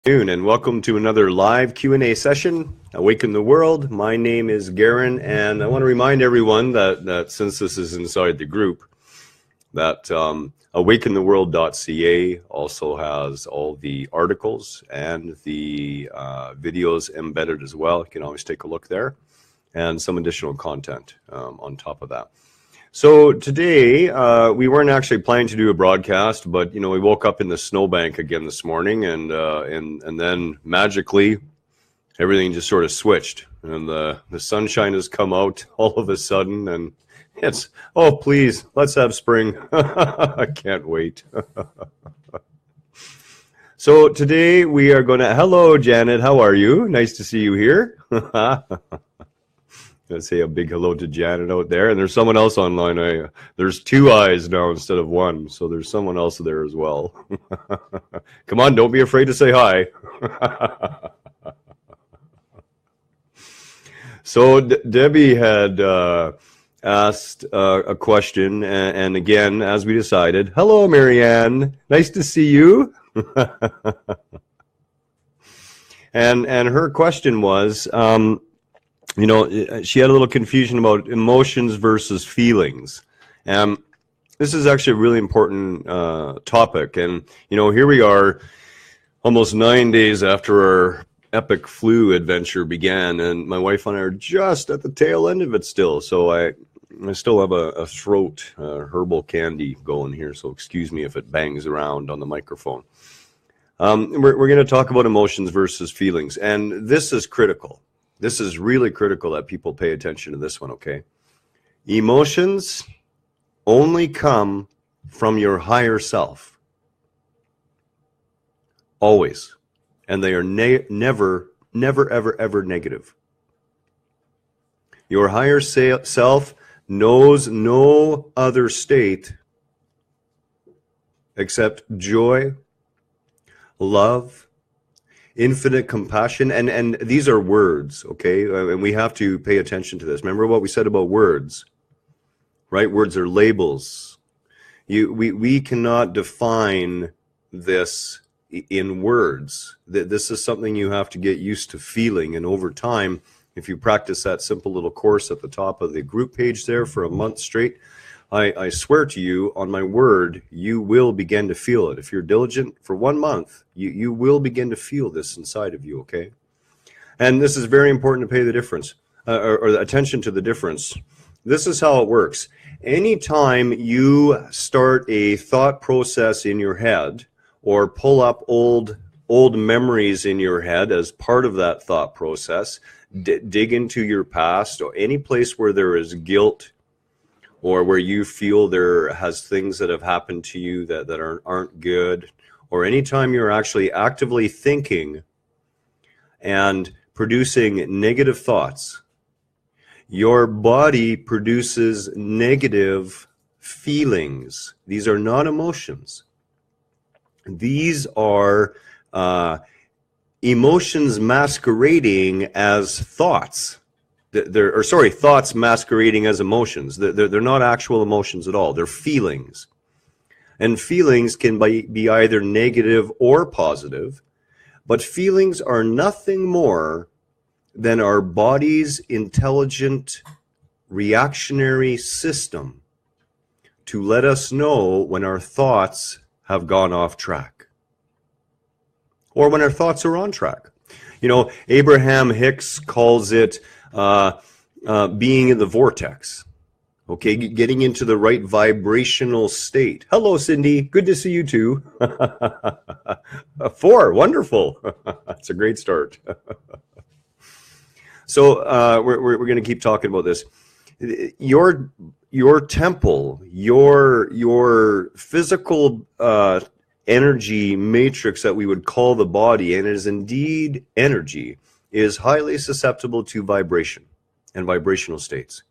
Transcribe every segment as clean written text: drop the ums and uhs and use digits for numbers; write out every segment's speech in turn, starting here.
Afternoon and welcome to another live Q&A session, Awaken the World. My name is Garen, and I want to remind everyone that since this is inside the group, that awakentheworld.ca also has all the articles and the videos embedded as well. You can always take a look there, and some additional content on top of that. So today, we weren't actually planning to do a broadcast, but we woke up in the snowbank again this morning, and then magically, everything just sort of switched, and the sunshine has come out all of a sudden, and it's, oh please, let's have spring. I can't wait. So today we are going to, hello Janet, how are you? Nice to see you here. Let's say a big hello to Janet out there, and there's someone else online. There's two eyes now instead of one, so there's someone else there as well. Come on, don't be afraid to say hi. So Debbie had asked a question, and again, as we decided, hello Marianne, nice to see you. And her question was, she had a little confusion about emotions versus feelings. This is actually a really important topic. And, here we are almost 9 days after our epic flu adventure began. And my wife and I are just at the tail end of it still. So I still have a throat herbal candy going here. So excuse me if it bangs around on the microphone. We're going to talk about emotions versus feelings. And this is critical. This is really critical that people pay attention to this one, okay? Emotions only come from your higher self. Always. And they are never, ever negative. Your higher self knows no other state except joy, love, infinite compassion, and these are words, okay? And we have to pay attention to this. Remember what we said about words, right? Words are labels. We cannot define this in words. This is something you have to get used to feeling, and over time, if you practice that simple little course at the top of the group page there for a month straight, I swear to you, on my word, you will begin to feel it. If you're diligent for 1 month, you will begin to feel this inside of you, okay? And this is very important to pay the difference, or attention to the difference. This is how it works. Anytime you start a thought process in your head, or pull up old memories in your head as part of that thought process, dig into your past, or any place where there is guilt, or where you feel there has things that have happened to you that aren't good, or anytime you're actually actively thinking and producing negative thoughts, your body produces negative feelings. These are not emotions. These are emotions masquerading as thoughts. Thoughts masquerading as emotions. They're not actual emotions at all. They're feelings. And feelings can be either negative or positive, but feelings are nothing more than our body's intelligent reactionary system to let us know when our thoughts have gone off track, or when our thoughts are on track. Abraham Hicks calls it being in the vortex, okay, getting into the right vibrational state. Hello, Cindy. Good to see you too. 4, wonderful. That's a great start. So we're going to keep talking about this. Your temple, your physical energy matrix that we would call the body, and it is indeed energy, is highly susceptible to vibration and vibrational states.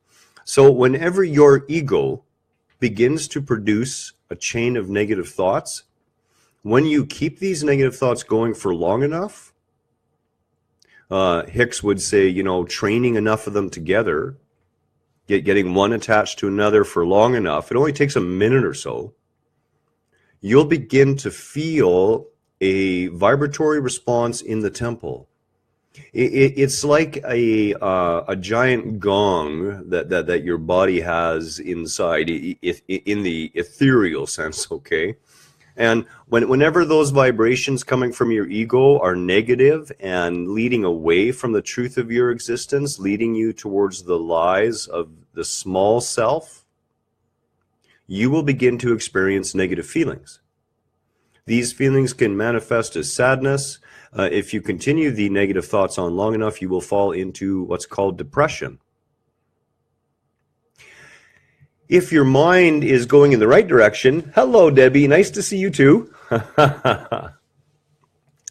So whenever your ego begins to produce a chain of negative thoughts, when you keep these negative thoughts going for long enough, Hicks would say, training enough of them together, getting one attached to another for long enough, it only takes a minute or so, you'll begin to feel a vibratory response in the temple. It's like a giant gong that your body has inside, in the ethereal sense, okay? And whenever those vibrations coming from your ego are negative and leading away from the truth of your existence, leading you towards the lies of the small self, you will begin to experience negative feelings. These feelings can manifest as sadness. If you continue the negative thoughts on long enough, you will fall into what's called depression. If your mind is going in the right direction, hello, Debbie, nice to see you too.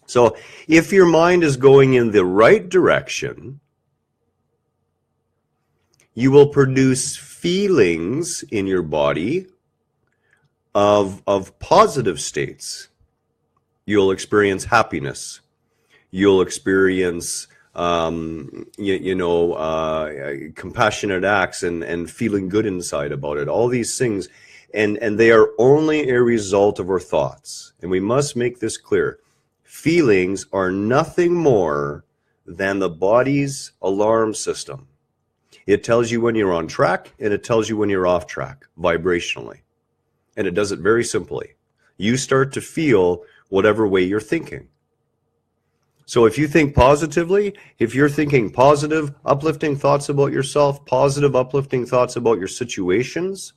So if your mind is going in the right direction, you will produce feelings in your body of positive states. You'll experience happiness. You'll experience compassionate acts and feeling good inside about it. All these things, and they are only a result of our thoughts. And we must make this clear. Feelings are nothing more than the body's alarm system. It tells you when you're on track, and it tells you when you're off track, vibrationally. And it does it very simply. You start to feel whatever way you're thinking. So if you think positively, if you're thinking positive, uplifting thoughts about yourself, positive, uplifting thoughts about your situations,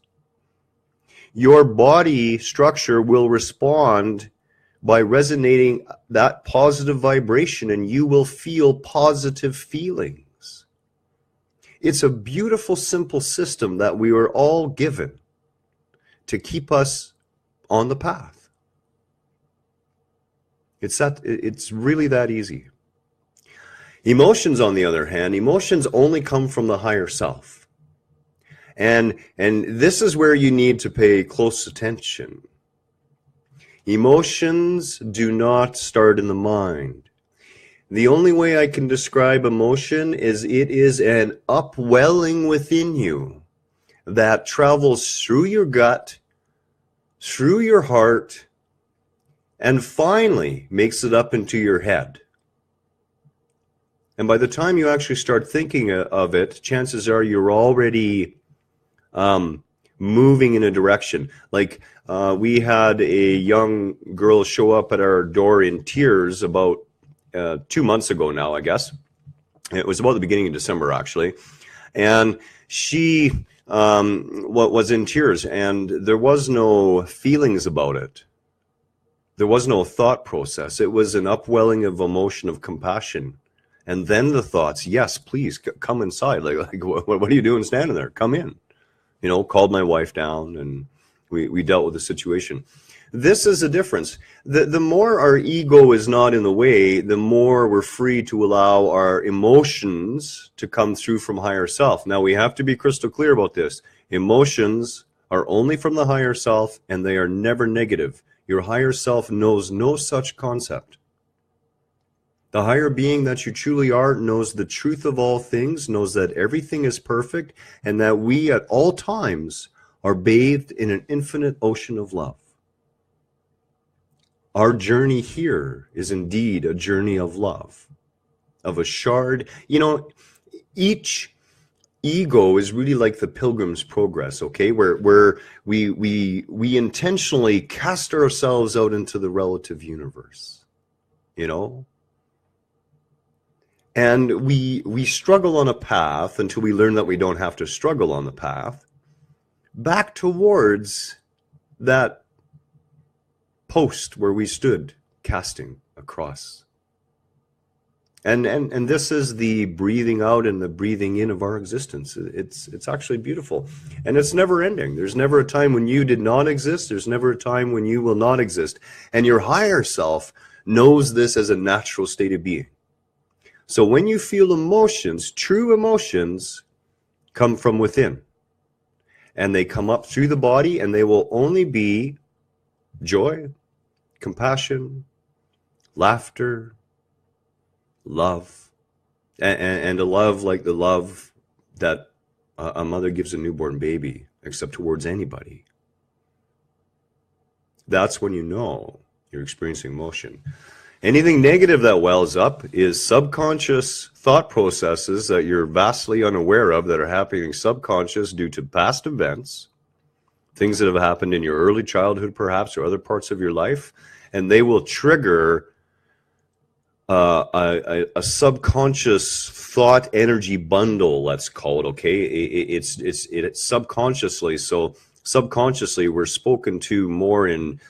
your body structure will respond by resonating that positive vibration, and you will feel positive feelings. It's a beautiful, simple system that we were all given to keep us on the path. It's really that easy. Emotions, on the other hand, emotions only come from the higher self. And this is where you need to pay close attention. Emotions do not start in the mind. The only way I can describe emotion is it is an upwelling within you that travels through your gut, through your heart, and finally makes it up into your head. And by the time you actually start thinking of it, chances are you're already moving in a direction. Like we had a young girl show up at our door in tears about 2 months ago now, I guess. It was about the beginning of December, actually. And she was in tears, and there was no feelings about it. There was no thought process. It was an upwelling of emotion, of compassion. And then the thoughts, yes, please come inside. Like what are you doing standing there? Come in. Called my wife down, and we dealt with the situation. This is a difference. The more our ego is not in the way, the more we're free to allow our emotions to come through from higher self. Now, we have to be crystal clear about this. Emotions are only from the higher self, and they are never negative. Your higher self knows no such concept. The higher being that you truly are knows the truth of all things, knows that everything is perfect, and that we at all times are bathed in an infinite ocean of love. Our journey here is indeed a journey of love, of a shard. Each ego is really like the Pilgrim's Progress, okay? Where we intentionally cast ourselves out into the relative universe, And we struggle on a path until we learn that we don't have to struggle on the path, back towards that post where we stood casting across. And this is the breathing out and the breathing in of our existence. It's actually beautiful. And it's never ending. There's never a time when you did not exist. There's never a time when you will not exist. And your higher self knows this as a natural state of being. So when you feel emotions, true emotions come from within. And they come up through the body, and they will only be joy, compassion, laughter, love, and a love like the love that a mother gives a newborn baby, except towards anybody. That's when you know You're experiencing motion. Anything negative that wells up is subconscious thought processes that you're vastly unaware of that are happening subconscious due to past events, things that have happened in your early childhood perhaps, or other parts of your life, and they will trigger a subconscious thought energy bundle, let's call it, okay? It's subconsciously, so subconsciously we're spoken to more in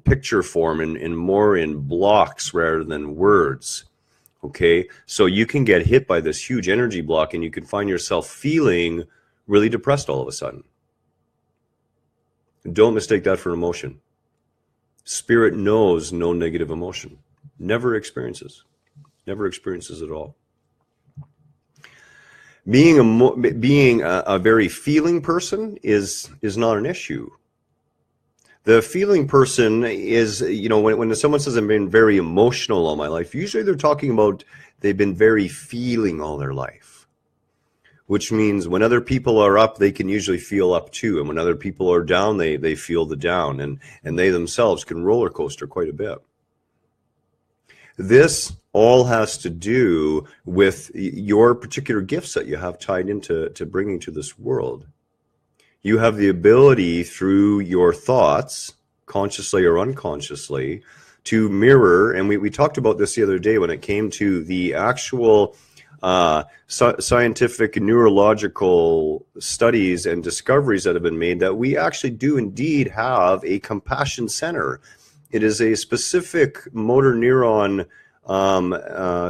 picture form and more in blocks rather than words, okay? So you can get hit by this huge energy block and you can find yourself feeling really depressed all of a sudden. Don't mistake that for emotion. Spirit knows no negative emotion. Never experiences at all. Being a very feeling person is not an issue. The feeling person is, when someone says I've been very emotional all my life, usually they're talking about they've been very feeling all their life, which means when other people are up, they can usually feel up too. And when other people are down, they feel the down, and they themselves can roller coaster quite a bit. This all has to do with your particular gifts that you have tied into bringing to this world. You have the ability through your thoughts, consciously or unconsciously, to mirror, and we talked about this the other day when it came to the actual scientific and neurological studies and discoveries that have been made, that we actually do indeed have a compassion center. It is a specific motor neuron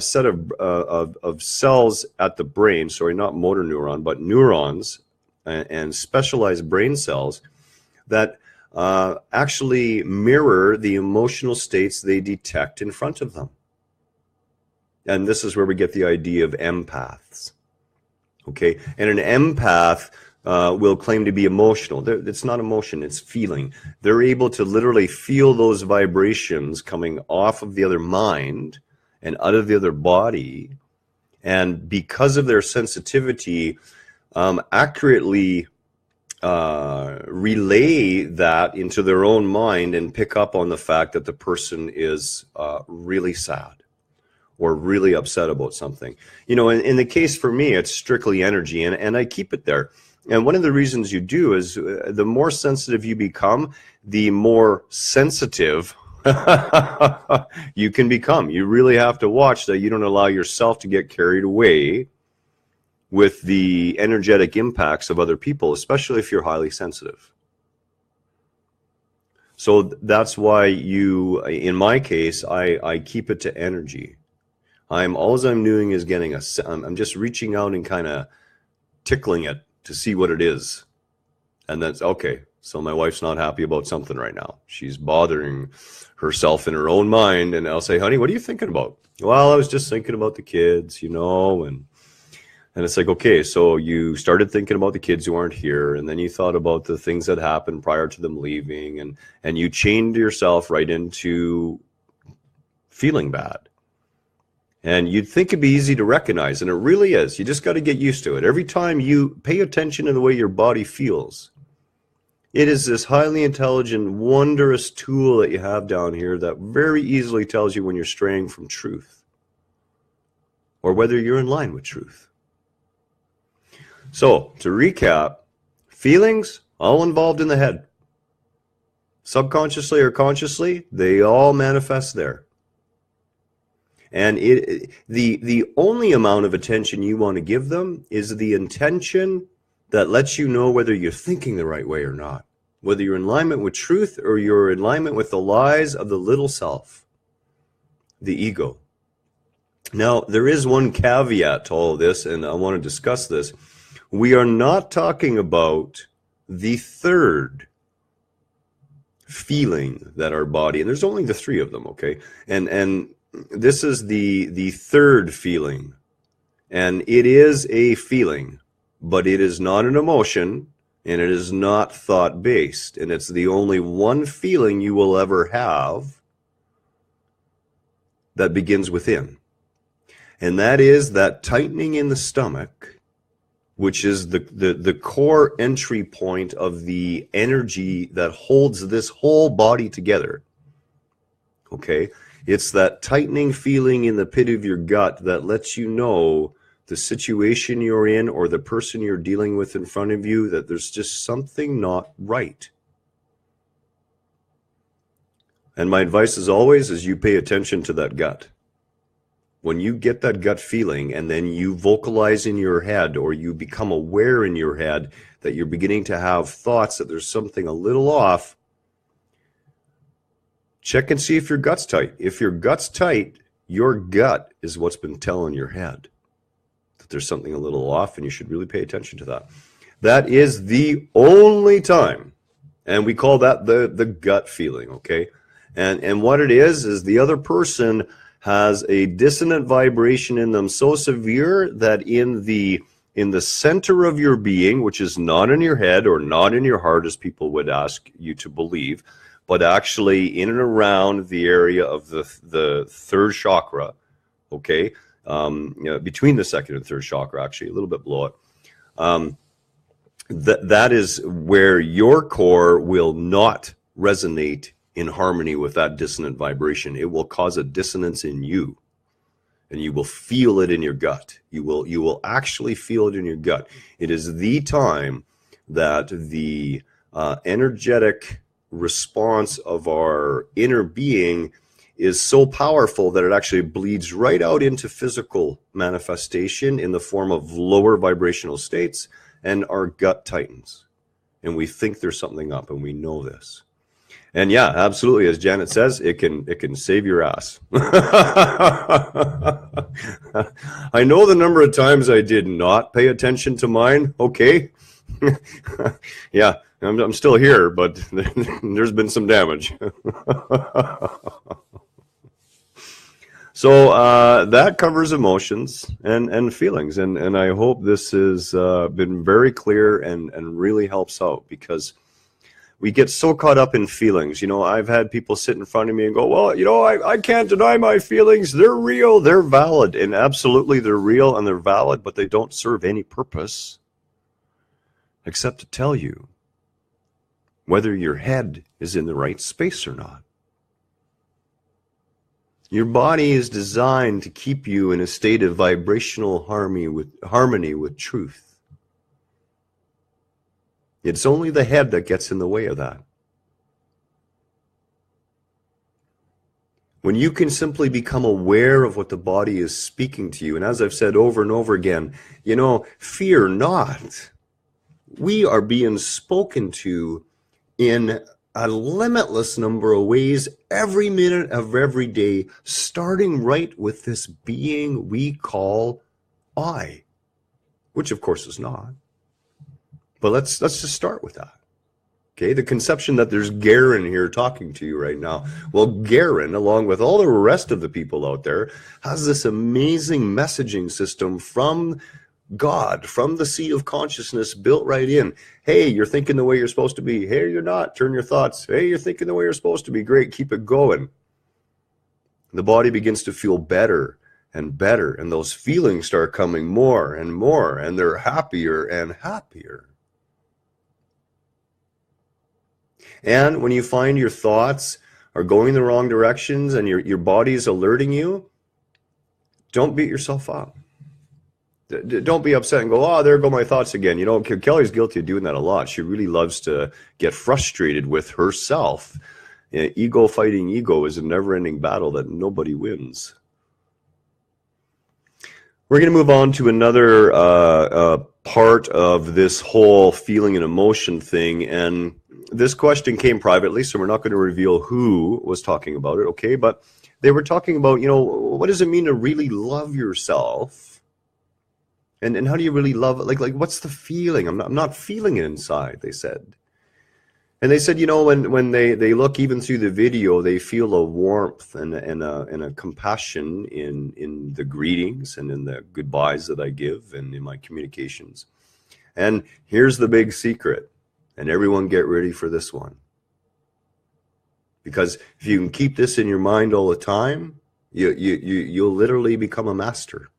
set of cells at the brain, sorry, not motor neuron, but neurons and specialized brain cells that actually mirror the emotional states they detect in front of them. And this is where we get the idea of empaths. Okay, and an empath will claim to be emotional. It's not emotion, it's feeling. They're able to literally feel those vibrations coming off of the other mind and out of the other body. And because of their sensitivity, accurately relay that into their own mind and pick up on the fact that the person is really sad or really upset about something. In the case for me, it's strictly energy, and I keep it there. And one of the reasons you do is the more sensitive you become, the more sensitive you can become. You really have to watch that you don't allow yourself to get carried away with the energetic impacts of other people, especially if you're highly sensitive. So that's why in my case, I keep it to energy. All I'm doing is I'm just reaching out and kind of tickling it to see what it is. And that's okay. So my wife's not happy about something right now. She's bothering herself in her own mind. And I'll say, honey, what are you thinking about? Well, I was just thinking about the kids, and it's like, okay, so you started thinking about the kids who aren't here, and then you thought about the things that happened prior to them leaving, and you chained yourself right into feeling bad. And you'd think it'd be easy to recognize, and it really is. You just got to get used to it. Every time you pay attention to the way your body feels, it is this highly intelligent, wondrous tool that you have down here that very easily tells you when you're straying from truth or whether you're in line with truth. So, to recap, feelings all involved in the head. Subconsciously or consciously, they all manifest there. And the only amount of attention you want to give them is the intention that lets you know whether you're thinking the right way or not, whether you're in alignment with truth or you're in alignment with the lies of the little self, the ego. Now, there is one caveat to all of this, and I want to discuss this. We are not talking about the third feeling that our body, and there's only the three of them, okay? And this is the third feeling, and it is a feeling, but it is not an emotion, and it is not thought-based, and it's the only one feeling you will ever have that begins within, and that is that tightening in the stomach, which is the core entry point of the energy that holds this whole body together. Okay? It's that tightening feeling in the pit of your gut that lets you know the situation you're in or the person you're dealing with in front of you, that there's just something not right. And my advice as always is you pay attention to that gut. When you get that gut feeling and then you vocalize in your head, or you become aware in your head that you're beginning to have thoughts that there's something a little off, check and see if your gut's tight. If your gut's tight, your gut is what's been telling your head that there's something a little off, and you should really pay attention to that. That is the only time, and we call that the gut feeling, okay? And what it is the other person has a dissonant vibration in them so severe that in the center of your being, which is not in your head or not in your heart, as people would ask you to believe, but actually in and around the area of the third chakra, okay, between the second and third chakra, actually a little bit below it, that is where your core will not resonate in harmony with that dissonant vibration. It will cause a dissonance in you, and you will feel it in your gut. You will actually feel it in your gut. It is the time that the energetic response of our inner being is so powerful that it actually bleeds right out into physical manifestation in the form of lower vibrational states, and our gut tightens. And we think there's something up, and we know this. And yeah, absolutely, as Janet says, it can save your ass. I know the number of times I did not pay attention to mine, okay? Yeah, I'm still here, but there's been some damage. So that covers emotions and feelings, and I hope this has been very clear and really helps out, because we get so caught up in feelings. You know, I've had people sit in front of me and go, well, you know, I can't deny my feelings. They're real, they're valid. And absolutely, they're real and they're valid, but they don't serve any purpose except to tell you whether your head is in the right space or not. Your body is designed to keep you in a state of vibrational harmony with truth. It's only the head that gets in the way of that. When you can simply become aware of what the body is speaking to you, and as I've said over and over again, you know, fear not. We are being spoken to in a limitless number of ways every minute of every day, starting right with this being we call I, which of course is not. But let's just start with that. Okay, the conception that there's Garen here talking to you right now. Well, Garen, along with all the rest of the people out there, has this amazing messaging system from God, from the sea of consciousness, built right in. Hey, you're thinking the way you're supposed to be. Hey, you're not. Turn your thoughts. Hey, you're thinking the way you're supposed to be. Great, keep it going. The body begins to feel better and better, and those feelings start coming more and more, and they're happier and happier. And when you find your thoughts are going the wrong directions and your body is alerting you, don't beat yourself up. Don't be upset and go, oh, there go my thoughts again. You know, Kelly's guilty of doing that a lot. She really loves to get frustrated with herself. Ego fighting ego is a never-ending battle that nobody wins. We're going to move on to another part of this whole feeling and emotion thing. And this question came privately, so we're not going to reveal who was talking about it, okay? But they were talking about, you know, what does it mean to really love yourself? And how do you really love it? Like what's the feeling? I'm not feeling it inside, they said. And they said, you know, when they look even through the video, they feel a warmth and a compassion in the greetings and in the goodbyes that I give and in my communications. And here's the big secret. And everyone get ready for this one. Because if you can keep this in your mind all the time, you'll literally become a master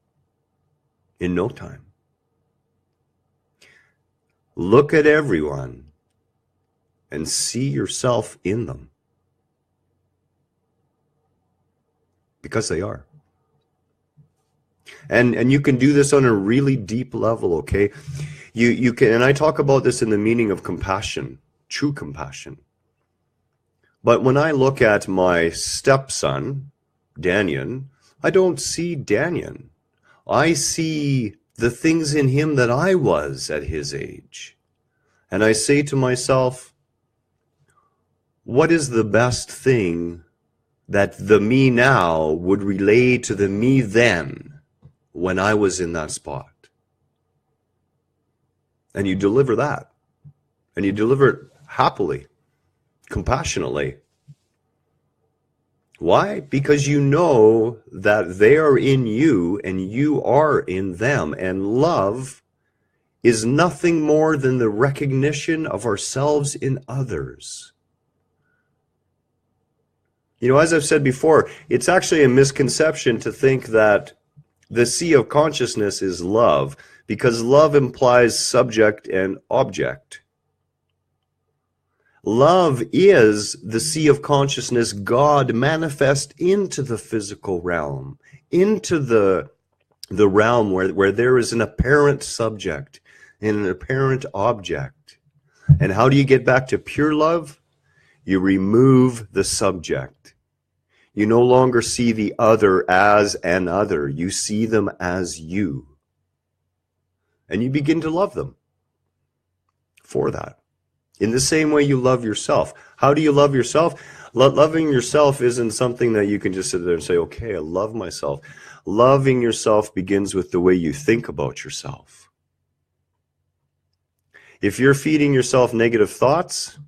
in no time. Look at everyone and see yourself in them. because they are. And you can do this on a really deep level, okay? You can, and I talk about this in the meaning of compassion, true compassion. But when I look at my stepson, Danyan, I don't see Danyan. I see the things in him that I was at his age. And I say to myself, what is the best thing that the me now would relay to the me then when I was in that spot? And you deliver that. And you deliver it happily, compassionately. Why? Because you know that they are in you and you are in them. And love is nothing more than the recognition of ourselves in others. You know, as I've said before, it's actually a misconception to think that the sea of consciousness is love, because love implies subject and object. Love is the sea of consciousness, God manifest into the physical realm, into the realm where there is an apparent subject and an apparent object. And how do you get back to pure love? You remove the subject. You no longer see the other as an other. You see them as you. And you begin to love them for that. In the same way you love yourself. How do you love yourself? Loving yourself isn't something that you can just sit there and say, okay, I love myself. Loving yourself begins with the way you think about yourself. If you're feeding yourself negative thoughts,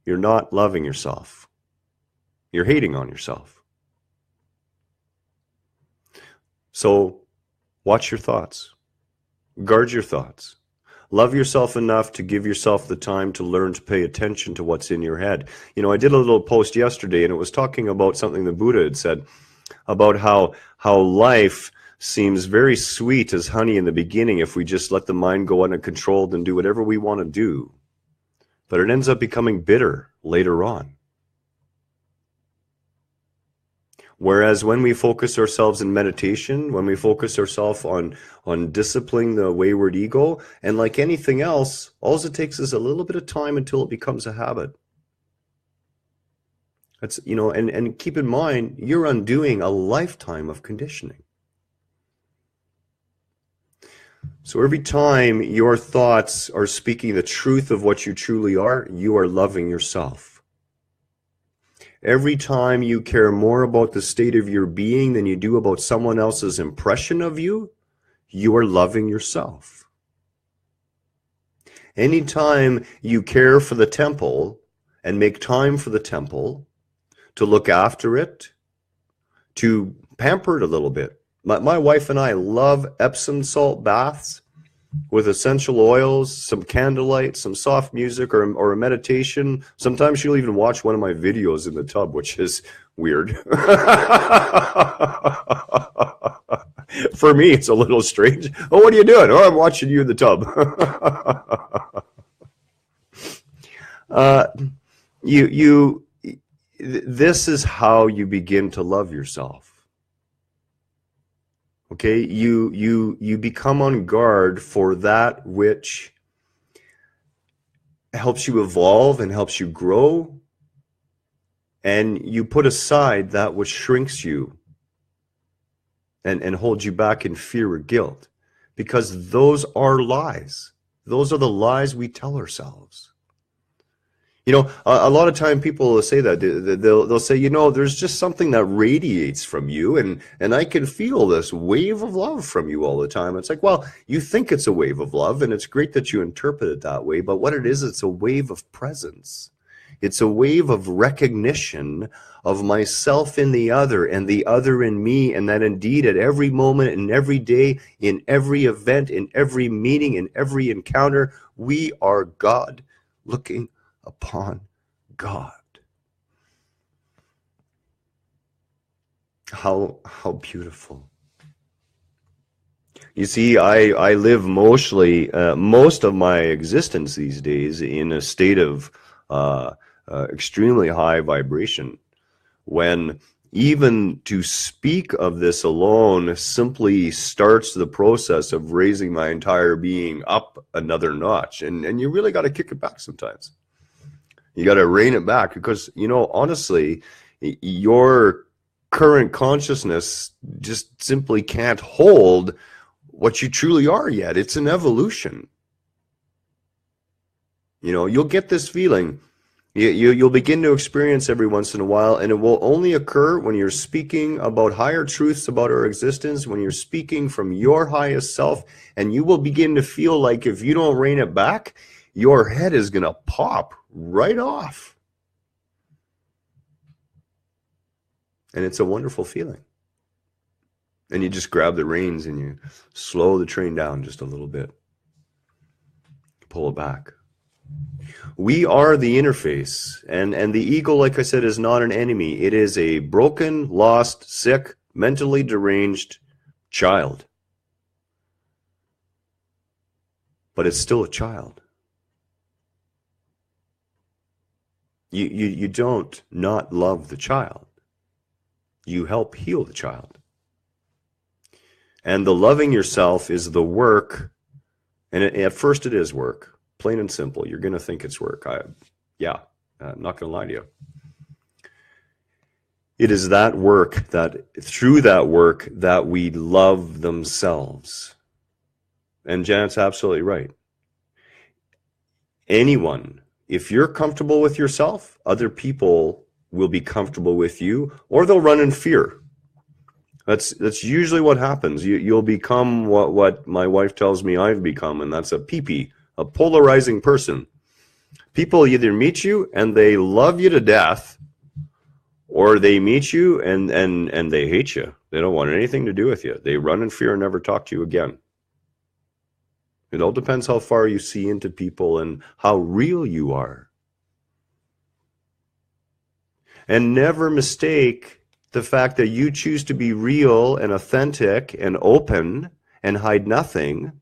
you're not loving yourself. You're hating on yourself. So watch your thoughts. Guard your thoughts. Love yourself enough to give yourself the time to learn to pay attention to what's in your head. You know, I did a little post yesterday, and it was talking about something the Buddha had said about how life seems very sweet as honey in the beginning if we just let the mind go uncontrolled and do whatever we want to do. But it ends up becoming bitter later on. Whereas when we focus ourselves in meditation, when we focus ourselves on disciplining the wayward ego, and like anything else, all it takes is a little bit of time until it becomes a habit. That's, you know, and keep in mind, you're undoing a lifetime of conditioning. So every time your thoughts are speaking the truth of what you truly are, you are loving yourself. Every time you care more about the state of your being than you do about someone else's impression of you, you are loving yourself. Anytime you care for the temple and make time for the temple, to look after it, to pamper it a little bit. My wife and I love Epsom salt baths with essential oils, some candlelight, some soft music, or a meditation. Sometimes she'll even watch one of my videos in the tub, which is weird. For me, it's a little strange. Oh, what are you doing? Oh, I'm watching you in the tub. This is how you begin to love yourself. Okay, you become on guard for that which helps you evolve and helps you grow, and you put aside that which shrinks you and holds you back in fear or guilt, because those are lies. Those are the lies we tell ourselves. You know, a lot of time people will say that. They'll say, you know, there's just something that radiates from you, and I can feel this wave of love from you all the time. It's like, well, you think it's a wave of love, and it's great that you interpret it that way, but what it is, it's a wave of presence. It's a wave of recognition of myself in the other and the other in me, and that indeed at every moment, in every day, in every event, in every meeting, in every encounter, we are God looking upon God. How beautiful. You see, I live most of my existence these days in a state of extremely high vibration, when Even to speak of this alone simply starts the process of raising my entire being up another notch. And you really got to kick it back sometimes. You got to rein it back because, honestly, your current consciousness just simply can't hold what you truly are yet. It's an evolution. You'll get this feeling. You'll begin to experience every once in a while, and it will only occur when you're speaking about higher truths about our existence, when you're speaking from your highest self, and you will begin to feel like if you don't rein it back, your head is going to pop right off. And it's a wonderful feeling. And you just grab the reins and you slow the train down just a little bit. Pull it back. We are the interface, and the ego, like I said, is not an enemy. It is a broken, lost, sick, mentally deranged child. But it's still a child. You don't not love the child. You help heal the child. And the loving yourself is the work, and at first it is work. Plain and simple. You're going to think it's work. I'm not going to lie to you. It is that work, that through that work, that we love themselves. And Janet's absolutely right. Anyone, if you're comfortable with yourself, other people will be comfortable with you, or they'll run in fear. That's usually what happens. You'll become what my wife tells me I've become, and that's a pee-pee. A polarizing person. People either meet you and they love you to death, or they meet you and they hate you. They don't want anything to do with you. They run in fear and never talk to you again. It all depends how far you see into people and how real you are. And never mistake the fact that you choose to be real and authentic and open and hide nothing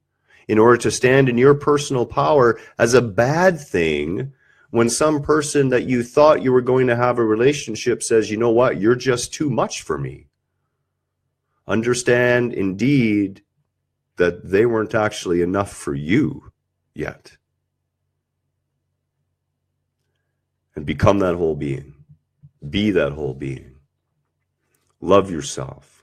in order to stand in your personal power as a bad thing when some person that you thought you were going to have a relationship says, you know what, you're just too much for me. Understand indeed that they weren't actually enough for you yet. And become that whole being. Be that whole being. Love yourself.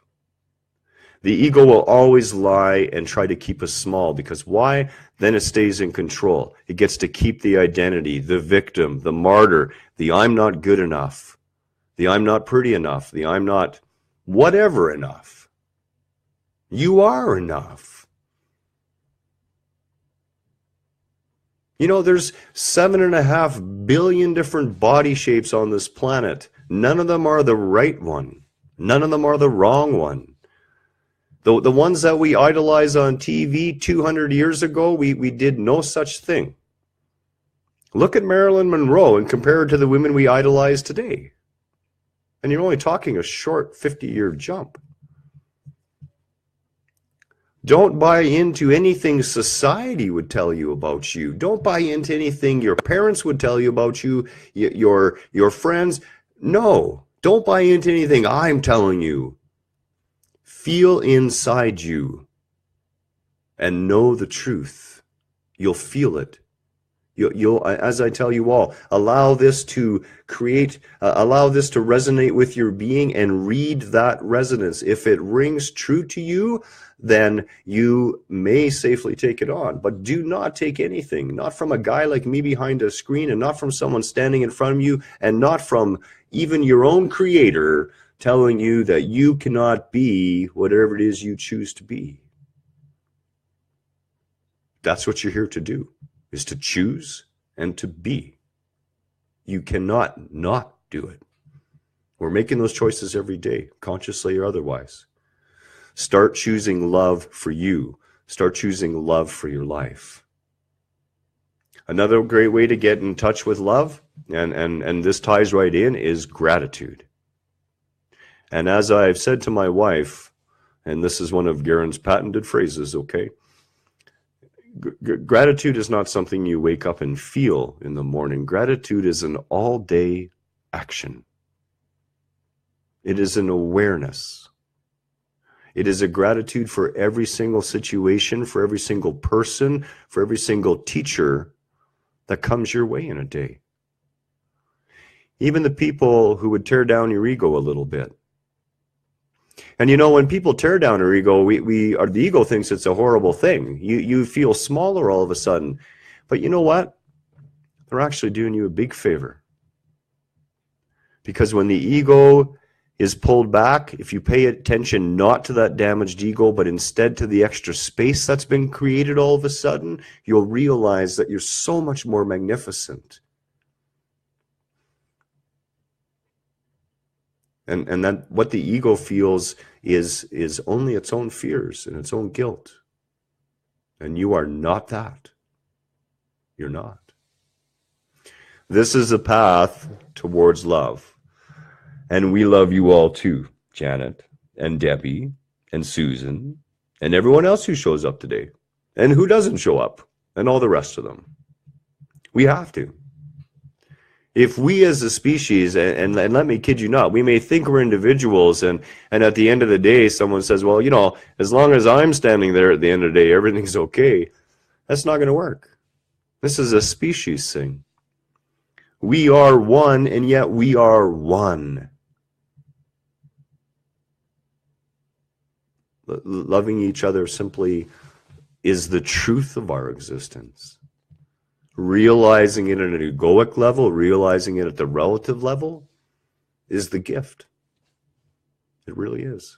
The ego will always lie and try to keep us small, because why? Then it stays in control. It gets to keep the identity, the victim, the martyr, the I'm not good enough, the I'm not pretty enough, the I'm not whatever enough. You are enough. There's 7.5 billion different body shapes on this planet. None of them are the right one. None of them are the wrong one. The ones that we idolize on TV 200 years ago, we did no such thing. Look at Marilyn Monroe and compare her to the women we idolize today. And you're only talking a short 50-year jump. Don't buy into anything society would tell you about you. Don't buy into anything your parents would tell you about you, your friends. No, don't buy into anything I'm telling you. Feel inside you and know the truth. You'll feel it. You'll, as I tell you all, allow this to resonate with your being and read that resonance. If it rings true to you, then you may safely take it on. But do not take anything, not from a guy like me behind a screen, and not from someone standing in front of you, and not from even your own creator telling you that you cannot be whatever it is you choose to be. That's what you're here to do, is to choose and to be. You cannot not do it. We're making those choices every day, consciously or otherwise. Start choosing love for you. Start choosing love for your life. Another great way to get in touch with love, and this ties right in, is gratitude. And as I've said to my wife, and this is one of Garen's patented phrases, okay? Gratitude is not something you wake up and feel in the morning. Gratitude is an all-day action. It is an awareness. It is a gratitude for every single situation, for every single person, for every single teacher that comes your way in a day. Even the people who would tear down your ego a little bit. And you know, when people tear down our ego, the ego thinks it's a horrible thing. You feel smaller all of a sudden. But you know what? They're actually doing you a big favor. Because when the ego is pulled back, if you pay attention not to that damaged ego, but instead to the extra space that's been created all of a sudden, you'll realize that you're so much more magnificent. And that what the ego feels is only its own fears and its own guilt. And you are not that. You're not. This is a path towards love. And we love you all too, Janet and Debbie and Susan and everyone else who shows up today and who doesn't show up and all the rest of them. We have to. If we as a species, and let me kid you not, we may think we're individuals, and at the end of the day, someone says, well, you know, as long as I'm standing there at the end of the day, everything's okay. That's not going to work. This is a species thing. We are one, and yet we are one. Loving each other simply is the truth of our existence. Realizing it at an egoic level, realizing it at the relative level, is the gift. It really is.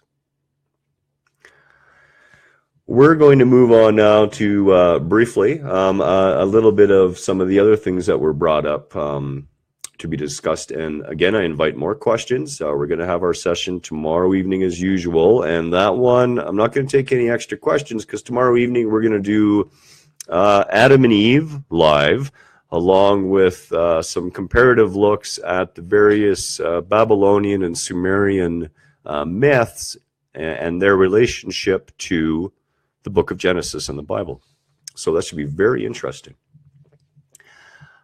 We're going to move on now to briefly a little bit of some of the other things that were brought up to be discussed. And again, I invite more questions. We're going to have our session tomorrow evening as usual. And that one, I'm not going to take any extra questions because tomorrow evening we're going to do Adam and Eve live, along with some comparative looks at the various Babylonian and Sumerian myths and their relationship to the book of Genesis and the Bible. So that should be very interesting.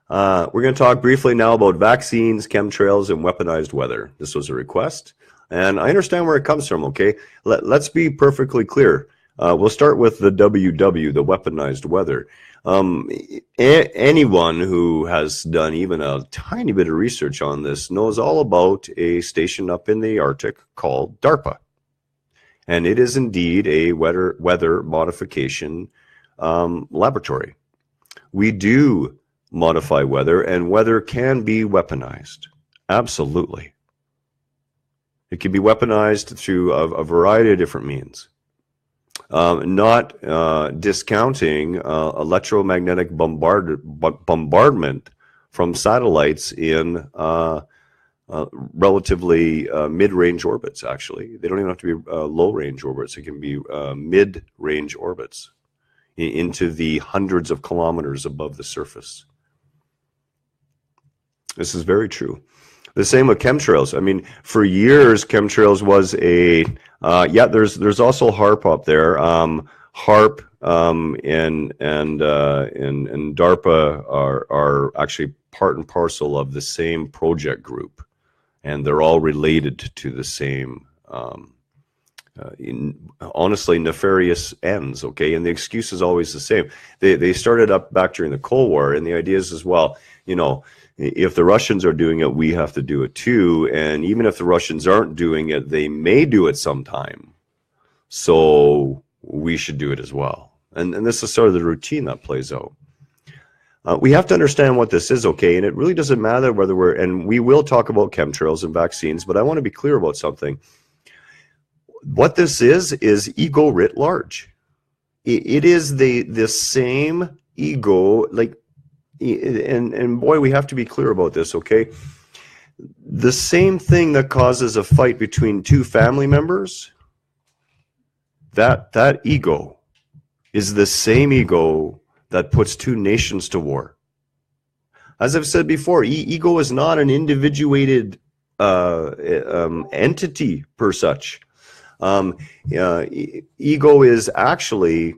We're going to talk briefly now about vaccines, chemtrails, and weaponized weather. This was a request, and I understand where it comes from, okay? Let's be perfectly clear. We'll start with the WW, the weaponized weather. Anyone who has done even a tiny bit of research on this knows all about a station up in the Arctic called DARPA. And it is indeed a weather modification laboratory. We do modify weather, and weather can be weaponized. Absolutely. It can be weaponized through a variety of different means. Not discounting electromagnetic bombardment from satellites in relatively mid-range orbits, actually. They don't even have to be low-range orbits. It can be mid-range orbits into the hundreds of kilometers above the surface. This is very true. The same with chemtrails. I mean, for years, chemtrails was a there's also HARP up there. HARP and DARPA are actually part and parcel of the same project group, and they're all related to the same, honestly, nefarious ends. Okay, and the excuse is always the same. They started up back during the Cold War, and the idea is as well, you know, if the Russians are doing it, we have to do it too. And even if the Russians aren't doing it, they may do it sometime. So we should do it as well. And this is sort of the routine that plays out. We have to understand what this is, okay? And it really doesn't matter whether and we will talk about chemtrails and vaccines, but I want to be clear about something. What this is ego writ large. It is the same ego, like, and boy, we have to be clear about this, okay? The same thing that causes a fight between two family members, that ego is the same ego that puts two nations to war. As I've said before, ego is not an individuated entity per such. Ego is actually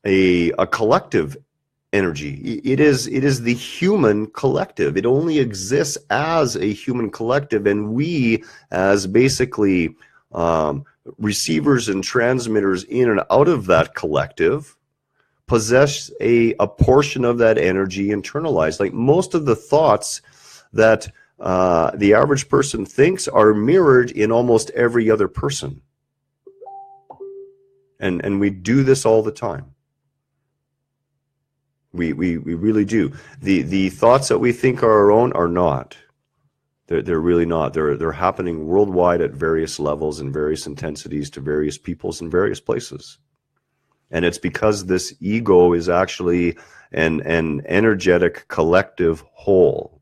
a collective energy. It is the human collective. It only exists as a human collective, and we, as basically receivers and transmitters in and out of that collective, possess a portion of that energy internalized. Like most of the thoughts that the average person thinks are mirrored in almost every other person. And we do this all the time. We really do. The thoughts that we think are our own are not. They're really not. They're happening worldwide at various levels and various intensities to various peoples in various places. And it's because this ego is actually an energetic collective whole.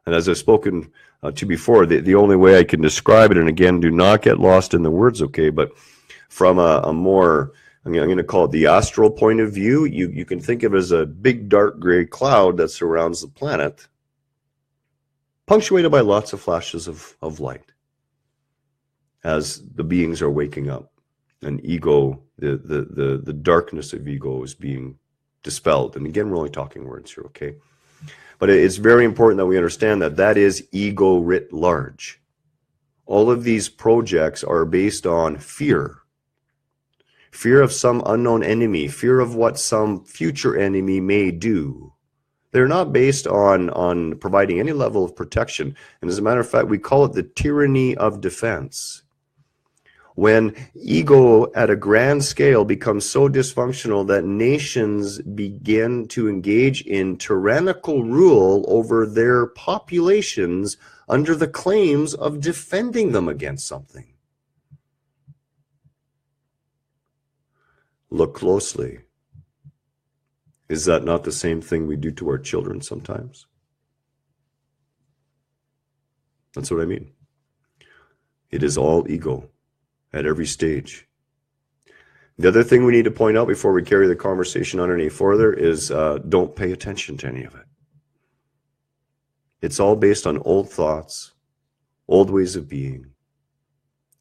And as I've spoken to before, the only way I can describe it, and again, do not get lost in the words, okay, but from a more, I'm going to call it the astral point of view, you can think of it as a big dark gray cloud that surrounds the planet, punctuated by lots of flashes of light as the beings are waking up. And ego, the darkness of ego is being dispelled. And again, we're only talking words here, okay? But it's very important that we understand that that is ego writ large. All of these projects are based on fear. Fear of some unknown enemy, fear of what some future enemy may do. They're not based on providing any level of protection. And as a matter of fact, we call it the tyranny of defense. When ego at a grand scale becomes so dysfunctional that nations begin to engage in tyrannical rule over their populations under the claims of defending them against something. Look closely. Is that not the same thing we do to our children sometimes? That's what I mean. It is all ego at every stage. The other thing we need to point out before we carry the conversation on any further is don't pay attention to any of it. It's all based on old thoughts, old ways of being,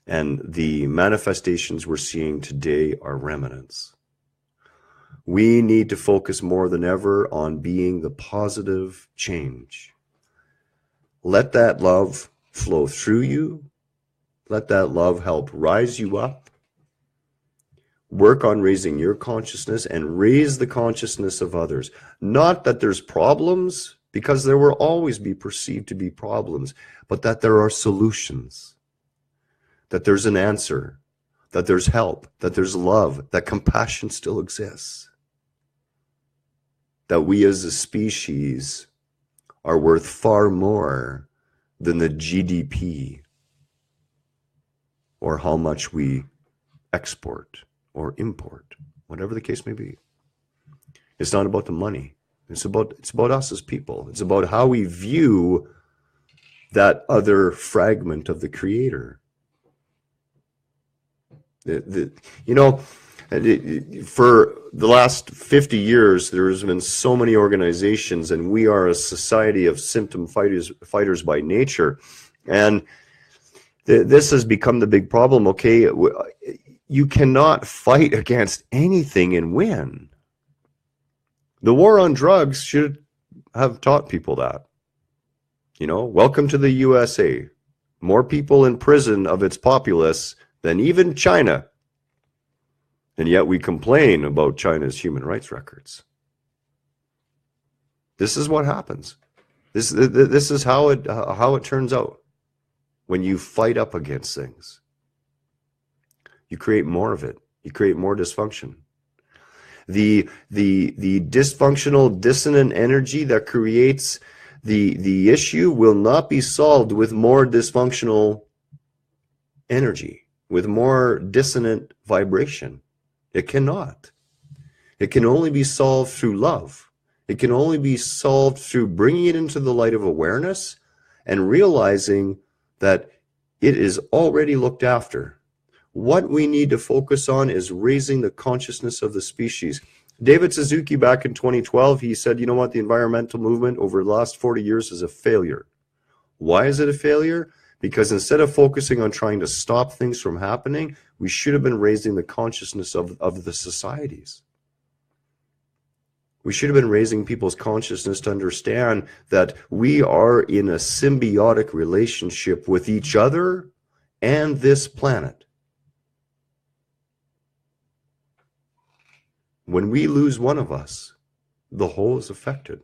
and the manifestations we're seeing today are remnants. We need to focus more than ever on being the positive change. Let that love flow through you. Let that love help rise you up. Work on raising your consciousness and raise the consciousness of others. Not that there's problems, because there will always be perceived to be problems, but that there are solutions, that there's an answer, that there's help, that there's love, that compassion still exists. That we as a species are worth far more than the GDP or how much we export or import, whatever the case may be. It's not about the money. It's about us as people. It's about how we view that other fragment of the Creator. For the last 50 years, there has been so many organizations, and we are a society of symptom fighters by nature. And this has become the big problem, okay? You cannot fight against anything and win. The war on drugs should have taught people that. Welcome to the USA. More people in prison of its populace than even China. And yet we complain about China's human rights records. This is what happens. This is how it turns out. When you fight up against things, you create more of it. You create more dysfunction. The dysfunctional, dissonant energy that creates the issue will not be solved with more dysfunctional energy, with more dissonant vibration. It cannot. It can only be solved through love. It can only be solved through bringing it into the light of awareness and realizing that it is already looked after. What we need to focus on is raising the consciousness of the species. David Suzuki, back in 2012, he said, you know what, the environmental movement over the last 40 years is a failure. Why is it a failure? Because instead of focusing on trying to stop things from happening, we should have been raising the consciousness of the societies. We should have been raising people's consciousness to understand that we are in a symbiotic relationship with each other and this planet. When we lose one of us, the whole is affected.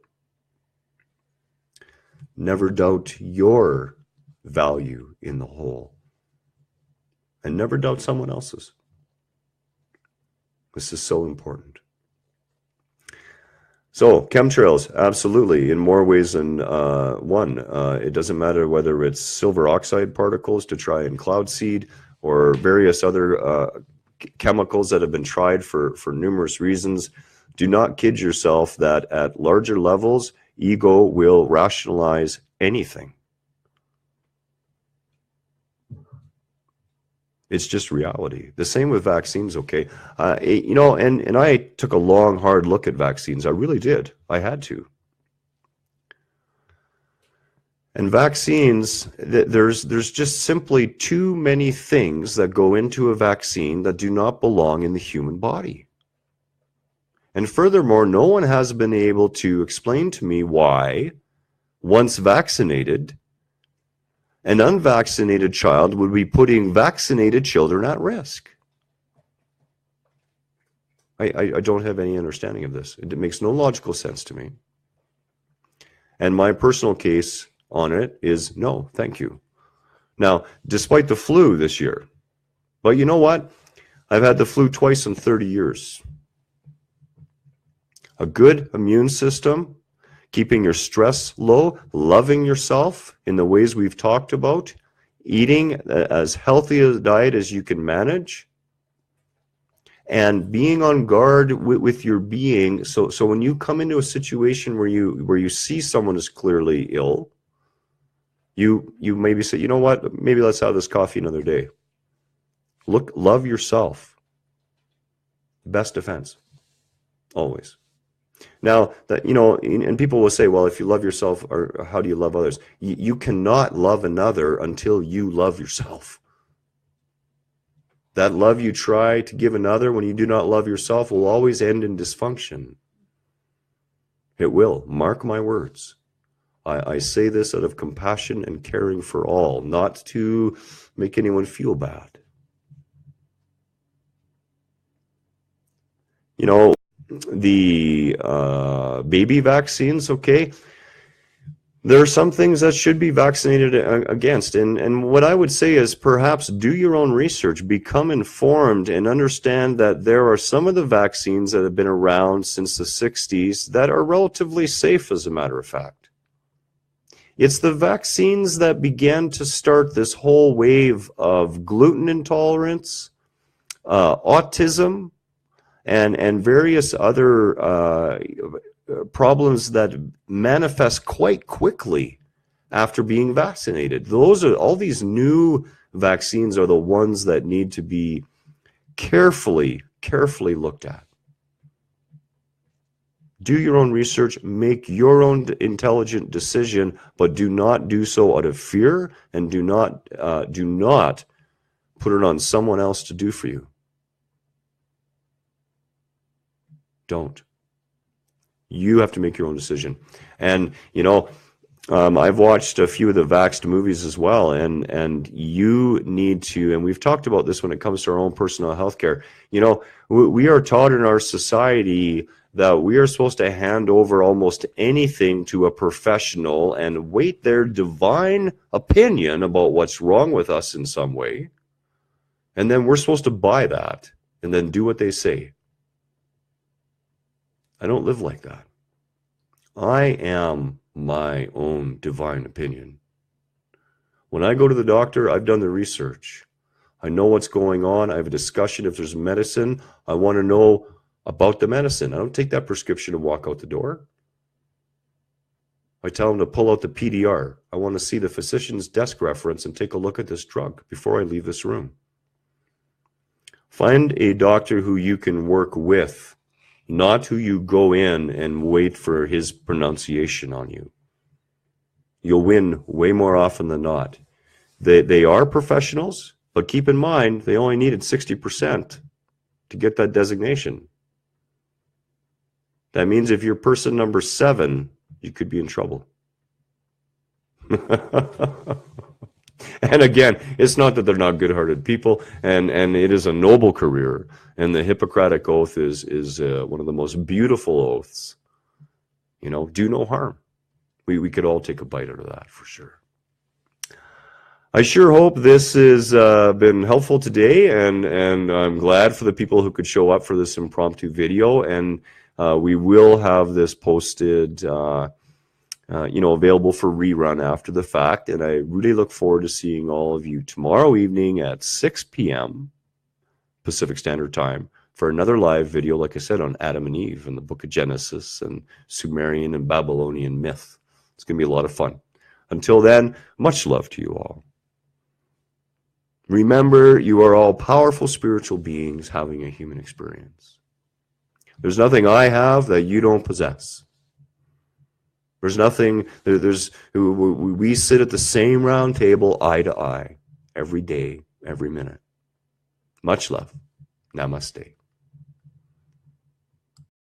Never doubt your value in the whole. And never doubt someone else's. This is so important. So chemtrails, absolutely, in more ways than one. It doesn't matter whether it's silver oxide particles to try and cloud seed or various other chemicals that have been tried for numerous reasons. Do not kid yourself that at larger levels, ego will rationalize anything. It's just reality. The same with vaccines, okay? You know, and I took a long, hard look at vaccines. I really did. I had to. And vaccines, there's just simply too many things that go into a vaccine that do not belong in the human body. And furthermore, no one has been able to explain to me why, once vaccinated, an unvaccinated child would be putting vaccinated children at risk. I don't have any understanding of this. It makes no logical sense to me. And my personal case on it is no, thank you. Now, despite the flu this year, but you know what? I've had the flu twice in 30 years. A good immune system, keeping your stress low, loving yourself in the ways we've talked about, eating as healthy a diet as you can manage, and being on guard with your being. So when you come into a situation where you see someone is clearly ill, you maybe say, you know what, maybe let's have this coffee another day. Love yourself. Best defense, always. Now, that, you know, and people will say, well, if you love yourself, or how do you love others? You cannot love another until you love yourself. That love you try to give another when you do not love yourself will always end in dysfunction. It will. Mark my words. I say this out of compassion and caring for all, not to make anyone feel bad. You know, the baby vaccines, okay, there are some things that should be vaccinated against, and what I would say is perhaps do your own research, become informed, and understand that there are some of the vaccines that have been around since the 60s that are relatively safe, as a matter of fact. It's the vaccines that began to start this whole wave of gluten intolerance, autism, and various other problems that manifest quite quickly after being vaccinated. All these new vaccines are the ones that need to be carefully looked at. Do your own research, make your own intelligent decision, but do not do so out of fear, and do not put it on someone else to do for you. Don't. You have to make your own decision. And, you know, I've watched a few of the Vaxxed movies as well, and you need to, and we've talked about this when it comes to our own personal health care. You know, we are taught in our society that we are supposed to hand over almost anything to a professional and wait their divine opinion about what's wrong with us in some way. And then we're supposed to buy that and then do what they say. I don't live like that. I am my own divine opinion. When I go to the doctor, I've done the research. I know what's going on. I have a discussion. If there's medicine, I want to know about the medicine. I don't take that prescription and walk out the door. I tell them to pull out the PDR. I want to see the physician's desk reference and take a look at this drug before I leave this room. Find a doctor who you can work with, not who you go in and wait for his pronunciation on you. You'll win way more often than not. They are professionals, but keep in mind, they only needed 60% to get that designation. That means if you're person number 7, you could be in trouble. And again, it's not that they're not good-hearted people, and it is a noble career. And the Hippocratic Oath is one of the most beautiful oaths. You know, do no harm. We could all take a bite out of that for sure. I sure hope this has been helpful today, and I'm glad for the people who could show up for this impromptu video. And we will have this posted, available for rerun after the fact. And I really look forward to seeing all of you tomorrow evening at 6 p.m. Pacific Standard Time for another live video, like I said, on Adam and Eve and the Book of Genesis and Sumerian and Babylonian myth. It's going to be a lot of fun. Until then, much love to you all. Remember, you are all powerful spiritual beings having a human experience. There's nothing I have that you don't possess. There's nothing, we sit at the same round table, eye to eye, every day, every minute. Much love. Namaste.